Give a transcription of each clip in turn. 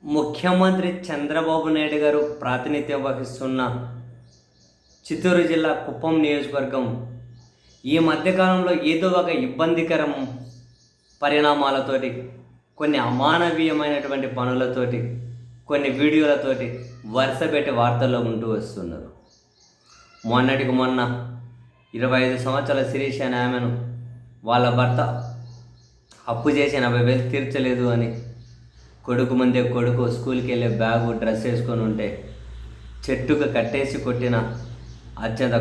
ముఖ్యమంత్రి చంద్రబాబు నాయుడు గారు ప్రాతినిధ్యం వహిస్తున్న చిత్తూరు జిల్లా కుప్పం నియోజకవర్గం ఈ మధ్యకాలంలో ఏదో ఒక ఇబ్బందికరం పరిణామాలతోటి, కొన్ని అమానవీయమైనటువంటి పనులతోటి, కొన్ని వీడియోలతోటి వరుసపెట్టి వార్తల్లో ఉంటూ వస్తున్నారు. మొన్నటికి మొన్న 25 సంవత్సరాల శిరీష అనే ఆమెను వాళ్ళ భర్త అప్పు చేసి 80,000 తీర్చలేదు అని కొడుకు స్కూల్కి వెళ్ళే బ్యాగు డ్రెస్ వేసుకొని ఉంటే చెట్టుకు కట్టేసి కొట్టిన అత్యంత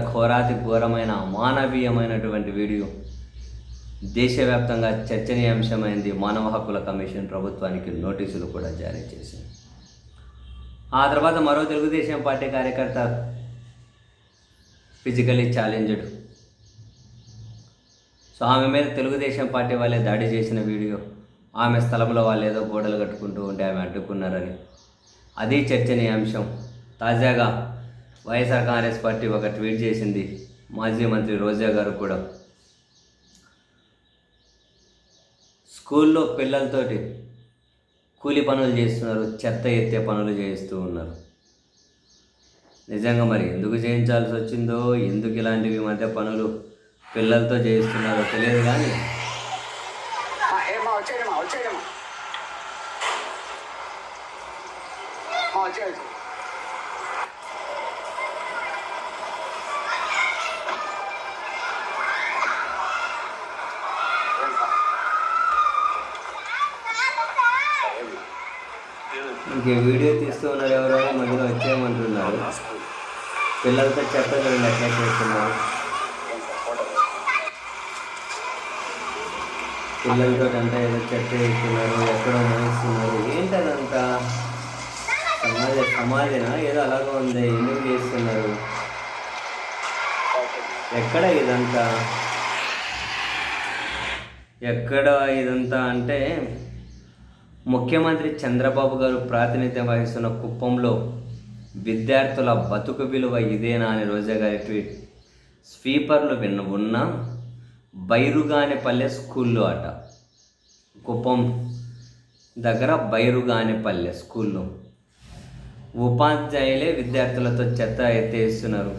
ఘోరమైన అమానవీయమైనటువంటి వీడియో దేశవ్యాప్తంగా చర్చనీయాంశమైంది. మానవ హక్కుల కమిషన్ ప్రభుత్వానికి నోటీసులు కూడా జారీ చేసింది. ఆ తర్వాత మరో తెలుగుదేశం పార్టీ కార్యకర్త ఫిజికలీ ఛాలెంజ్డ్, సో ఆమె మీద తెలుగుదేశం పార్టీ వాళ్ళే దాడి చేసిన వీడియో, ఆమె స్థలంలో వాళ్ళు ఏదో గోడలు కట్టుకుంటూ ఉంటే ఆమె అడ్డుకున్నారని అది చర్చనీయాంశం. తాజాగా వైఎస్ఆర్ కాంగ్రెస్ పార్టీ ఒక ట్వీట్ చేసింది. మాజీ మంత్రి రోజా గారు కూడా స్కూల్లో పిల్లలతోటి కూలి పనులు చేస్తున్నారు, చెత్త ఎత్తే పనులు చేస్తూ ఉన్నారు. నిజంగా మరి ఎందుకు చేయించాల్సి వచ్చిందో, ఎందుకు ఇలాంటివి మధ్య పనులు పిల్లలతో చేయిస్తున్నారో తెలియదు. కానీ ఇంక వీడియో తీస్తూ ఉన్నారు, ఎవరైనా మధ్యలో వచ్చేయమంటున్నారు. పిల్లలతో చెత్త చూడండి ఎట్లా చేస్తున్నారు. పిల్లలతో అంటే ఏదో చెత్త వేస్తున్నారు, ఎక్కడో మోయిస్తున్నారు. ఏంటదంతా సమాజనా ఏదో అలాగే ఉంది, ఎందుకు చేస్తున్నారు? ఎక్కడ ఇదంతా అంటే ముఖ్యమంత్రి చంద్రబాబు గారు ప్రాతినిధ్యం వహిస్తున్న కుప్పంలో విద్యార్థుల బతుకు విలువ ఇదేనా అని రోజా గారి ట్వీట్. స్వీపర్లు ఉన్న బైరుగానిపల్లె స్కూల్లో అట, కుప్పం దగ్గర బైరుగానిపల్లె స్కూల్లో ఉపాధ్యాయులే విద్యార్థులతో చెత్త ఎత్తేస్తున్నారు.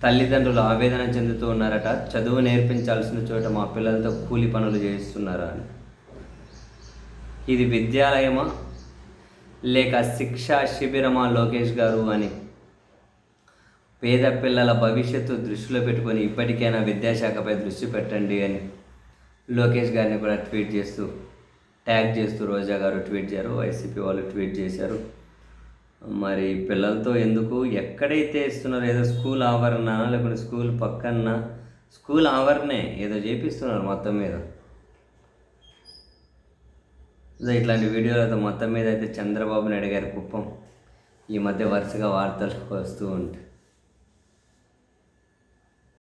తల్లిదండ్రులు ఆవేదన చెందుతూ ఉన్నారట. చదువు నేర్పించాల్సిన చోట మా పిల్లలతో కూలి పనులు చేయిస్తున్నారా అని. ఇది విద్యాలయమా లేక శిక్షా శిబిరమా లోకేష్ గారు అని పేద పిల్లల భవిష్యత్తు దృష్టిలో పెట్టుకొని ఇప్పటికైనా విద్యాశాఖపై దృష్టి పెట్టండి అని లోకేష్ గారిని కూడా ట్వీట్ చేస్తూ ట్యాగ్ చేస్తూ రోజా గారు ట్వీట్ చేశారు, వైసీపీ వాళ్ళు ట్వీట్ చేశారు. మరి పిల్లలతో ఎందుకు, ఎక్కడైతే ఇస్తున్నారో ఏదో స్కూల్ ఆవరణ లేకుంటే స్కూల్ పక్కన స్కూల్ ఆవరణే ఏదో చేపిస్తున్నారు మొత్తం మీద. ఇట్లాంటి వీడియోలతో మొత్తం మీద అయితే చంద్రబాబు నాయుడు గారి కుప్పం ఈ మధ్య వరుసగా వార్తలు వస్తూ ఉంటాయి.